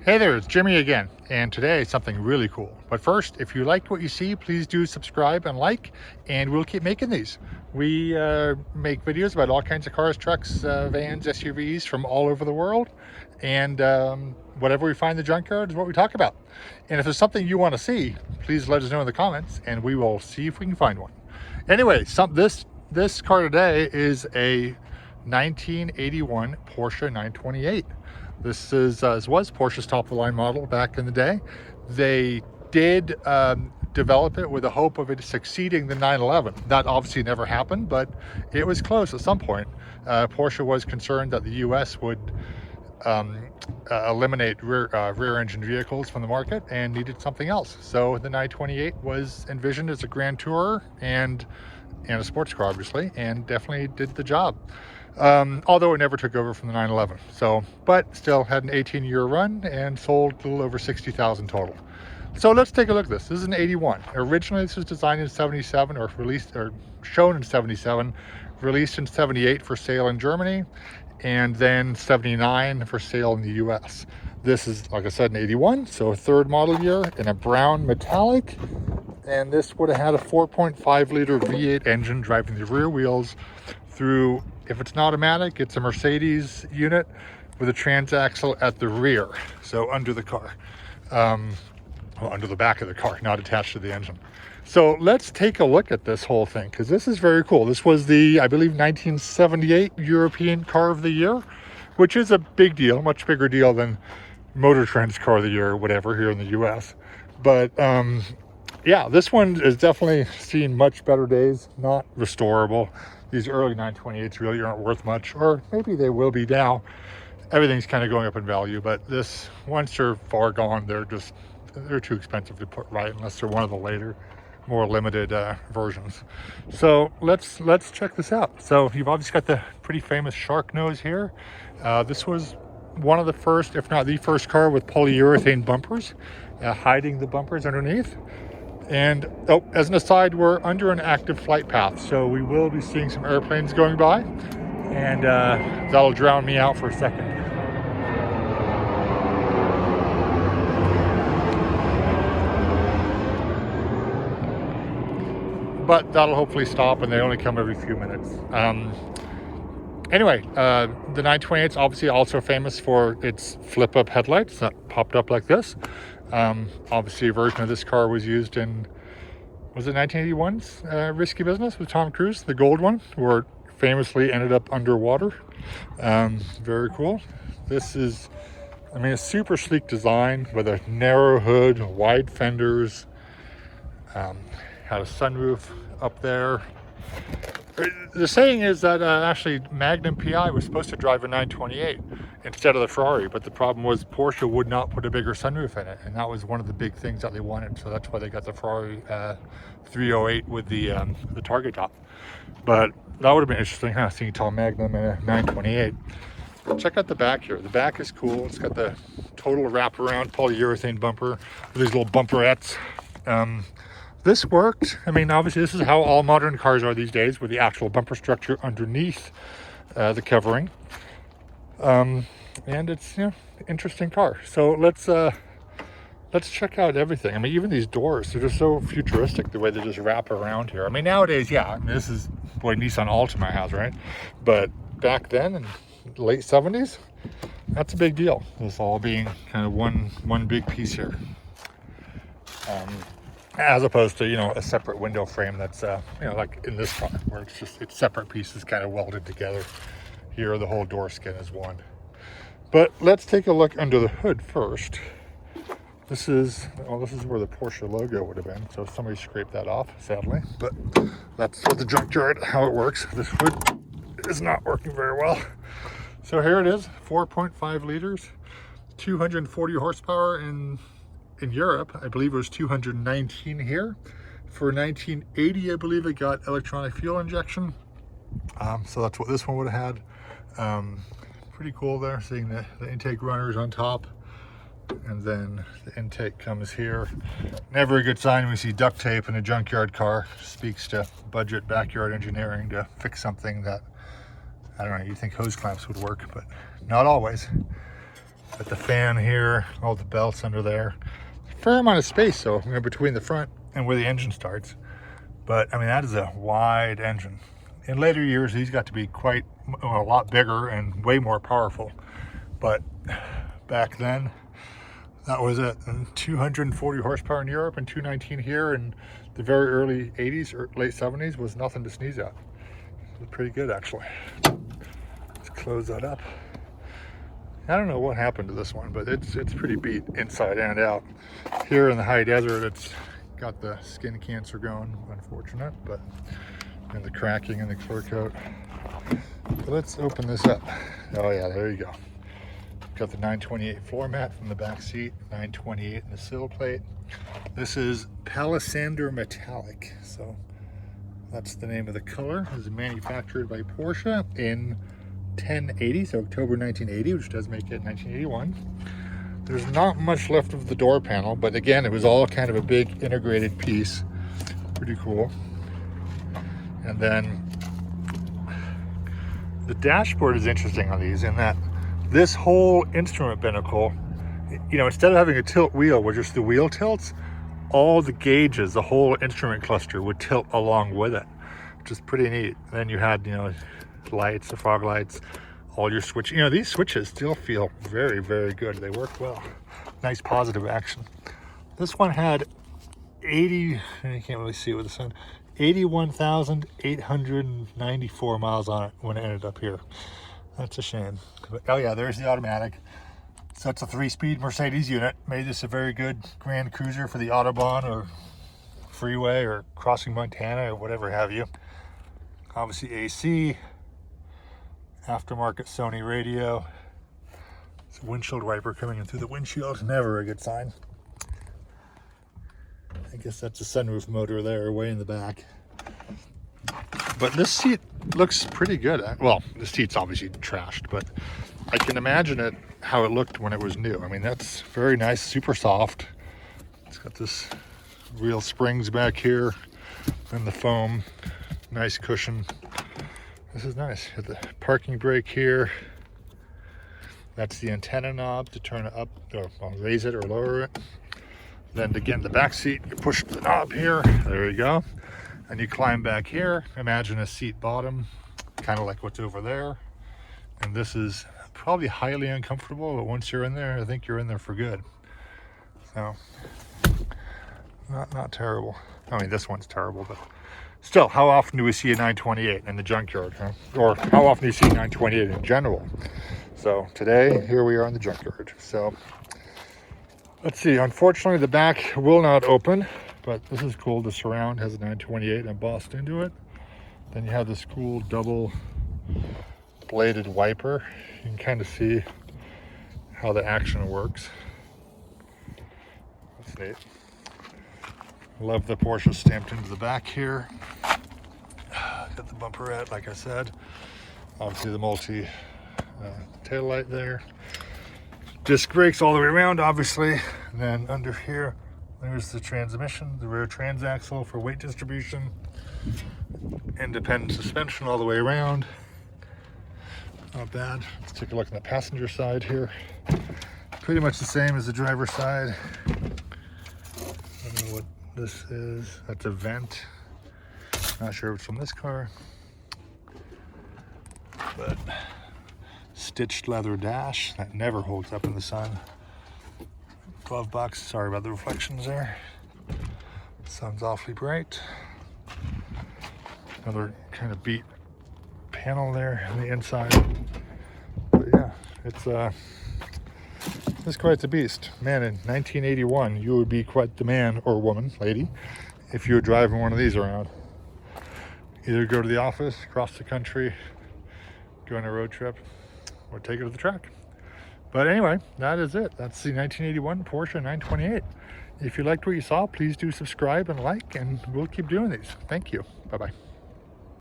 Hey there, it's Jimmy again, and today something really cool. But first, if you like what you see, please do subscribe and like, and we'll keep making these. We make videos about all kinds of cars, trucks, vans, SUVs from all over the world, and whatever we find in the junkyard is what we talk about. And if there's something you want to see, please let us know in the comments, and we will see if we can find one. Anyway, this car today is a 1981 Porsche 928. This was Porsche's top-of-the-line model back in the day. They did develop it with the hope of it succeeding the 911. That obviously never happened, but it was close at some point. Porsche was concerned that the US would eliminate rear-engine vehicles from the market and needed something else. So the 928 was envisioned as a grand tourer and a sports car, obviously, and definitely did the job. Although it never took over from the 911. So, but still had an 18-year run and sold a little over 60,000 total. So let's take a look at this. This is an 81. Originally, this was designed in 77 or released or shown in 77, released in 78 for sale in Germany, and then 79 for sale in the US. This is, like I said, an 81, so a third model year in a brown metallic. And this would have had a 4.5 liter V8 engine driving the rear wheels through, if it's an automatic, it's a Mercedes unit with a transaxle at the rear, so under the car, well, under the back of the car, not attached to the engine. So let's take a look at this whole thing, because this is very cool. This was the, I believe, 1978 European Car of the Year, which is a big deal, much bigger deal than Motor Trend's Car of the Year or whatever here in the US. But yeah, this one is definitely seen much better days, not restorable. These early 928s really aren't worth much, or maybe they will be now. Everything's kind of going up in value, but this, once they're far gone, they're too expensive to put right unless they're one of the later, more limited versions. So let's check this out. So you've obviously got the pretty famous shark nose here. This was one of the first, if not the first car with polyurethane bumpers, hiding the bumpers underneath. And oh, as an aside, we're under an active flight path, so we will be seeing some airplanes going by, and that'll drown me out for a second. But that'll hopefully stop, and they only come every few minutes. Anyway, the 928's obviously also famous for its flip-up headlights that popped up like this. Obviously, a version of this car was used in, was it 1981's Risky Business with Tom Cruise, the gold one, where it famously ended up underwater. Very cool. This is, I mean, a super sleek design with a narrow hood, wide fenders, had a sunroof up there. The saying is that actually Magnum PI was supposed to drive a 928 instead of the Ferrari, but the problem was Porsche would not put a bigger sunroof in it, and that was one of the big things that they wanted. So that's why they got the Ferrari 308 with the target top. But that would have been interesting, huh? Seeing tall Magnum in a 928. Check out the back here. The back is cool. It's got the total wraparound polyurethane bumper with these little bumperettes. This worked. I mean, obviously this is how all modern cars are these days, with the actual bumper structure underneath the covering. And it's, you know, interesting car. So let's check out everything. I mean, even these doors, they're just so futuristic the way they just wrap around here. I mean, nowadays, yeah, I mean, this is what Nissan Altima has, right? But back then in the late 70s, that's a big deal. This all being kind of one big piece here. As opposed to, you know, a separate window frame that's, you know, like in this car, where it's separate pieces kind of welded together. Here, the whole door skin is one. But let's take a look under the hood first. This is where the Porsche logo would have been. So somebody scraped that off, sadly. But that's what the junkyard, how it works. This hood is not working very well. So here it is, 4.5 liters, 240 horsepower in Europe. I believe it was 219 here. For 1980, I believe it got electronic fuel injection. So that's what this one would have had. Pretty cool there, seeing the intake runners on top. And then the intake comes here. Never a good sign when we see duct tape in a junkyard car. Speaks to budget backyard engineering to fix something that, I don't know, you'd think hose clamps would work, but not always. Got the fan here, all the belts under there. Fair amount of space though, between the front and where the engine starts. But I mean, that is a wide engine. In later years, these got to be quite a lot bigger and way more powerful. But back then, that was it. 240 horsepower in Europe and 219 here in the very early 80s or late 70s was nothing to sneeze at. It was pretty good, actually. Let's close that up. I don't know what happened to this one, but it's pretty beat inside and out. Here in the high desert, it's got the skin cancer going, unfortunate, but and the cracking in the clear coat. But let's open this up. Oh yeah, there you go. Got the 928 floor mat from the back seat, 928 in the sill plate. This is Palisander Metallic, so that's the name of the color. This is manufactured by Porsche in 1080, so October 1980, which does make it 1981. There's not much left of the door panel, but again, it was all kind of a big integrated piece. Pretty cool. And then the dashboard is interesting on these in that this whole instrument binnacle, you know, instead of having a tilt wheel where just the wheel tilts, all the gauges, the whole instrument cluster would tilt along with it, which is pretty neat. Then you had, you know, lights, the fog lights, all your switch. You know, these switches still feel very, very good. They work well. Nice positive action. This one had 80, I can't really see it with the sun, 81,894 miles on it when it ended up here. That's a shame. But, oh yeah, there's the automatic. So that's a 3-speed Mercedes unit. Made this a very good Grand Cruiser for the Autobahn or freeway or crossing Montana or whatever have you. Obviously AC, aftermarket Sony radio. It's a windshield wiper coming in through the windshield. Never a good sign. I guess that's a sunroof motor there way in the back. But this seat looks pretty good. Well, the seat's obviously trashed, but I can imagine it how it looked when it was new. I mean, that's very nice, super soft. It's got this real springs back here and the foam, nice cushion. This is nice. Got the parking brake here. That's the antenna knob to turn it up or raise it or lower it. Then to get in the back seat, you push the knob here. There you go. And you climb back here. Imagine a seat bottom, kind of like what's over there. And this is probably highly uncomfortable, but once you're in there, I think you're in there for good. So, not terrible. I mean, this one's terrible, but still, how often do we see a 928 in the junkyard, huh? Or how often do you see a 928 in general? So today, here we are in the junkyard. So let's see, unfortunately the back will not open, but this is cool. The surround has a 928 embossed into it. Then you have this cool double bladed wiper. You can kind of see how the action works. That's neat. Love the Porsche stamped into the back here. Got the bumperette, like I said. Obviously the multi tail light there. Disc brakes all the way around, obviously. And then under here, there's the transmission, the rear transaxle for weight distribution. Independent suspension all the way around. Not bad. Let's take a look at the passenger side here. Pretty much the same as the driver's side. I don't know what this is. That's a vent. Not sure if it's from this car. But stitched leather dash that never holds up in the sun. Glove box, sorry about the reflections there. Sun's awfully bright. Another kind of beat panel there on the inside. But yeah, it's quite a beast. Man, in 1981, you would be quite the man or woman, lady, if you were driving one of these around. Either go to the office, cross the country, go on a road trip, or take it to the track. But anyway, that is it. That's the 1981 Porsche 928. If you liked what you saw, please do subscribe and like, and we'll keep doing these. Thank you. Bye-bye.